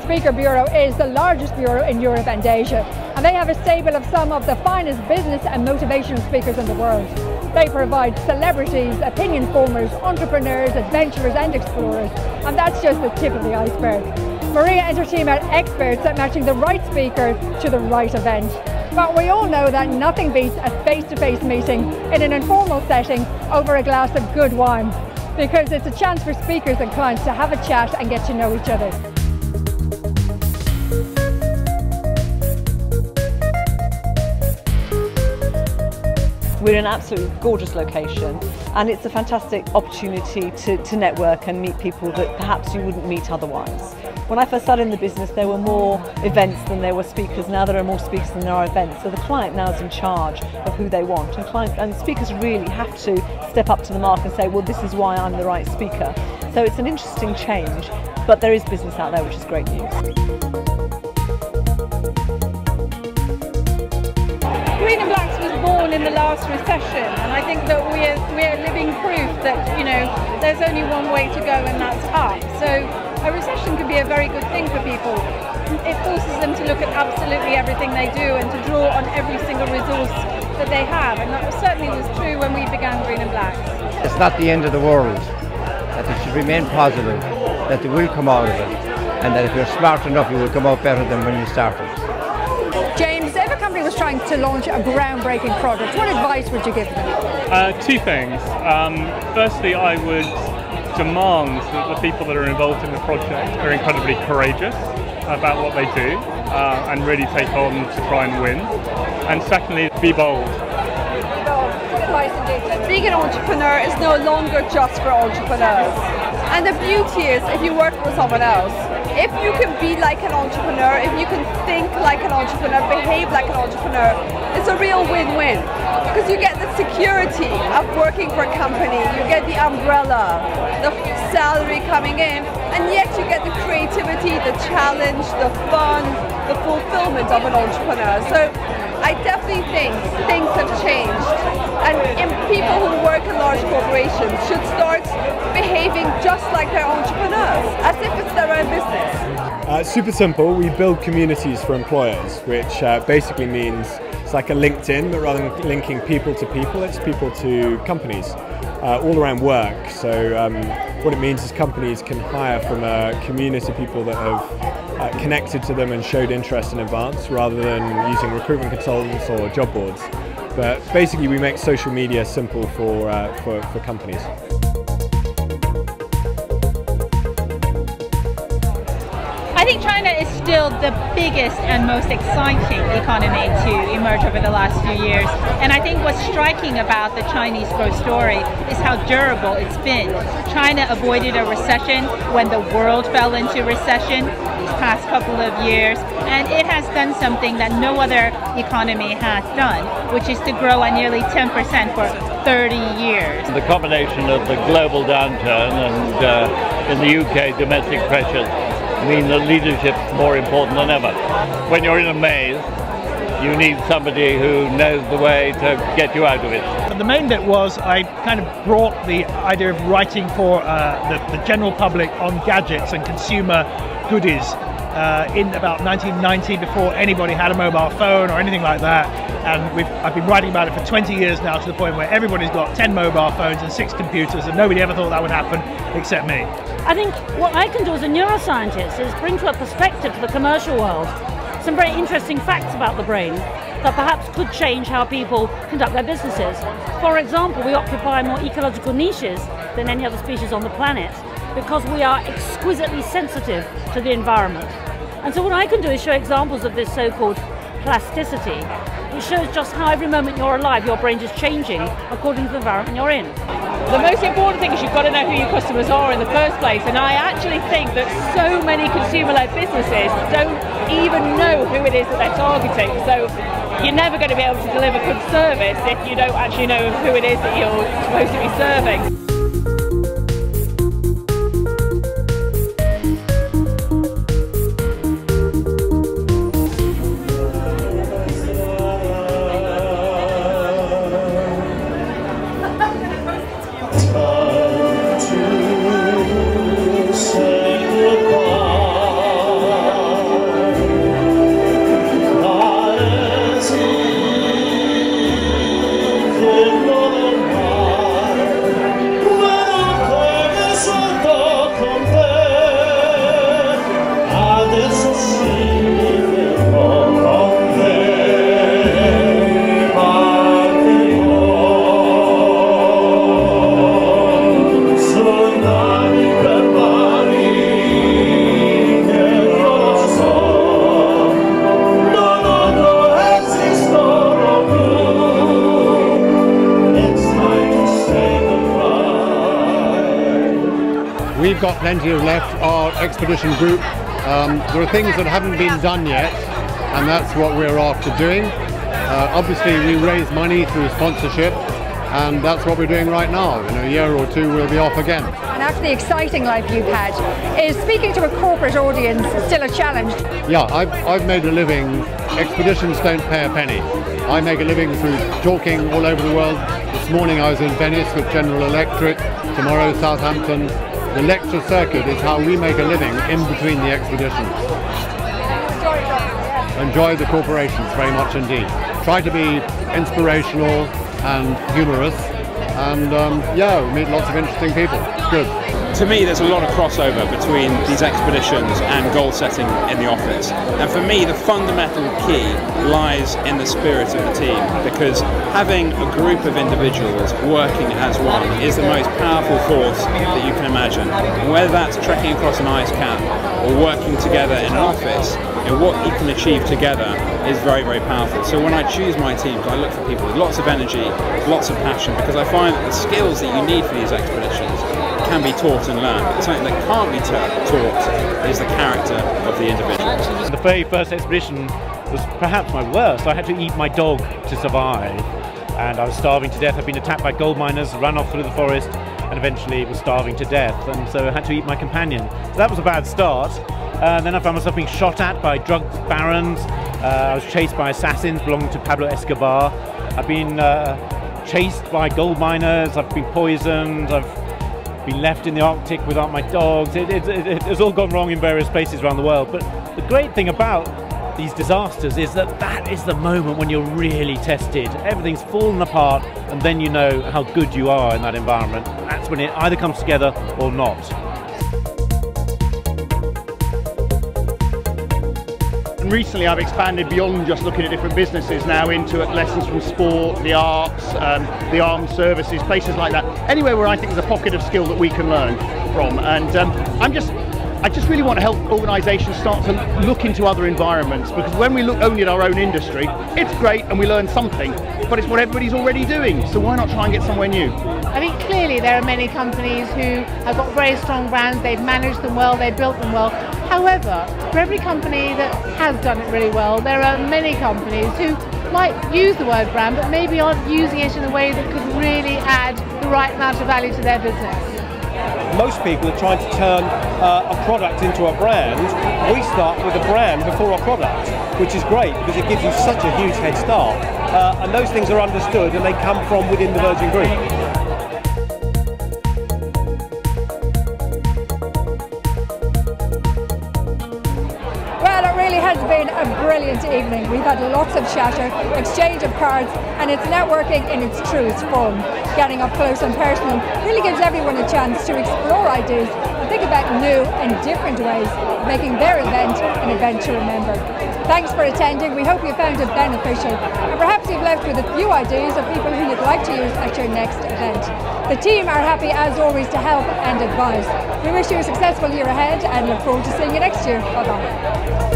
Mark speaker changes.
Speaker 1: Speaker Bureau is the largest bureau in Europe and Asia, and they have a stable of some of the finest business and motivational speakers in the world. They provide celebrities, opinion formers, entrepreneurs, adventurers and explorers, and that's just the tip of the iceberg. Maria and her team are experts at matching the right speaker to the right event. But we all know that nothing beats a face-to-face meeting in an informal setting over a glass of good wine, because it's a chance for speakers and clients to have a chat and get to know each other.
Speaker 2: We're in an absolutely gorgeous location, and it's a fantastic opportunity to network and meet people that perhaps you wouldn't meet otherwise. When I first started in the business, there were more events than there were speakers. Now there are more speakers than there are events. So the client now is in charge of who they want, and speakers really have to step up to the mark and say, well, this is why I'm the right speaker. So it's an interesting change, but there is business out there, which is great news.
Speaker 3: Green and Blacks was born in the last recession, and I think that we're living proof that, you know, there's only one way to go, and that's up. So a recession could be a very good thing for people. It forces them to look at absolutely everything they do and to draw on every single resource that they have, and that certainly was true when we began Green and Blacks.
Speaker 4: It's not the end of the world, that they should remain positive, that they will come out of it, and that if you're smart enough you will come out better than when you started.
Speaker 1: James, if a company was trying to launch a groundbreaking project, what advice would you give them?
Speaker 5: Two things. Firstly, I would demand that the people that are involved in the project are incredibly courageous about what they do and really take on to try and win. And secondly, be bold.
Speaker 3: Being an entrepreneur is no longer just for entrepreneurs. And the beauty is, if you work for someone else, if you can be like an entrepreneur, if you can think like an entrepreneur, behave like an entrepreneur, it's a real win-win. Because you get the security of working for a company, you get the umbrella, the salary coming in, and yet you get the creativity, the challenge, the fun, the fulfillment of an entrepreneur. So I definitely think things have changed, and people who work in large corporations should start behaving just like they're entrepreneurs, as if it's their own business.
Speaker 6: Super simple. We build communities for employers, which basically means it's like a LinkedIn, but rather than linking people to people, it's people to companies all around work. So what it means is companies can hire from a community of people that have connected to them and showed interest in advance, rather than using recruitment consultants or job boards. But basically we make social media simple for companies.
Speaker 7: I think China is still the biggest and most exciting economy to emerge over the last few years. And I think what's striking about the Chinese growth story is how durable it's been. China avoided a recession when the world fell into recession these past couple of years, and it has done something that no other economy has done, which is to grow at nearly 10% for 30 years.
Speaker 8: The combination of the global downturn and in the UK domestic pressures mean that leadership's more important than ever. When you're in a maze, you need somebody who knows the way to get you out of it.
Speaker 9: The main bit was I kind of brought the idea of writing for the general public on gadgets and consumer goodies in about 1990, before anybody had a mobile phone or anything like that. And I've been writing about it for 20 years now, to the point where everybody's got 10 mobile phones and 6 computers, and nobody ever thought that would happen except me.
Speaker 10: I think what I can do as a neuroscientist is bring to a perspective to the commercial world some very interesting facts about the brain that perhaps could change how people conduct their businesses. For example, we occupy more ecological niches than any other species on the planet because we are exquisitely sensitive to the environment. And so what I can do is show examples of this so-called plasticity, which shows just how every moment you're alive, your brain is changing according to the environment you're in.
Speaker 3: The most important thing is you've got to know who your customers are in the first place, and I actually think that so many consumer-led businesses don't even know who it is that they're targeting. So you're never going to be able to deliver good service if you don't actually know who it is that you're supposed to be serving.
Speaker 11: Say goodbye. we've got plenty of left. Our expedition group, there are things that haven't been done yet, and that's what we're after doing. Obviously, we raise money through sponsorship, and that's what we're doing right now. In a year or two, we'll be off again.
Speaker 1: And after the exciting life you've had, is speaking to a corporate audience still a challenge?
Speaker 11: Yeah, I've made a living. Expeditions don't pay a penny. I make a living through talking all over the world. This morning I was in Venice with General Electric, tomorrow Southampton. The lecture circuit is how we make a living in between the expeditions. Enjoy the corporations very much indeed. Try to be inspirational and humorous, and yeah, we meet lots of interesting people. It's good.
Speaker 12: To me, there's a lot of crossover between these expeditions and goal setting in the office. And for me, the fundamental key lies in the spirit of the team, because having a group of individuals working as one is the most powerful force that you can imagine. And whether that's trekking across an ice cap or working together in an office, what you can achieve together is very, very powerful. So when I choose my teams, I look for people with lots of energy, lots of passion, because I find that the skills that you need for these expeditions can be taught and learned. But something that can't be taught is the character of the individual.
Speaker 13: The very first expedition was perhaps my worst. I had to eat my dog to survive, and I was starving to death. I'd been attacked by gold miners, run off through the forest, and eventually was starving to death, and so I had to eat my companion. So that was a bad start. Then I found myself being shot at by drug barons. I was chased by assassins belonging to Pablo Escobar. I've been chased by gold miners. I've been poisoned. I've been left in the Arctic without my dogs. It's all gone wrong in various places around the world. But the great thing about these disasters is that that is the moment when you're really tested. Everything's fallen apart, and then you know how good you are in that environment. That's when it either comes together or not.
Speaker 14: Recently I've expanded beyond just looking at different businesses now into lessons from sport, the arts, the armed services, places like that. Anywhere where I think there's a pocket of skill that we can learn from. And I just really want to help organisations start to look into other environments, because when we look only at our own industry, it's great and we learn something, but it's what everybody's already doing, so why not try and get somewhere new?
Speaker 15: I think clearly there are many companies who have got very strong brands, they've managed them well, they've built them well. However, for every company that has done it really well, there are many companies who might use the word brand, but maybe aren't using it in a way that could really add the right amount of value to their business.
Speaker 16: Most people are trying to turn a product into a brand. We start with a brand before a product, which is great because it gives you such a huge head start. And those things are understood and they come from within the Virgin Group.
Speaker 1: Has been a brilliant evening. We've had lots of chatter, exchange of cards, and it's networking in its truest form. Getting up close and personal really gives everyone a chance to explore ideas and think about new and different ways of making their event an event to remember. Thanks for attending. We hope you found it beneficial, and perhaps you've left with a few ideas of people who you'd like to use at your next event. The team are happy as always to help and advise. We wish you a successful year ahead and look forward to seeing you next year. Bye bye.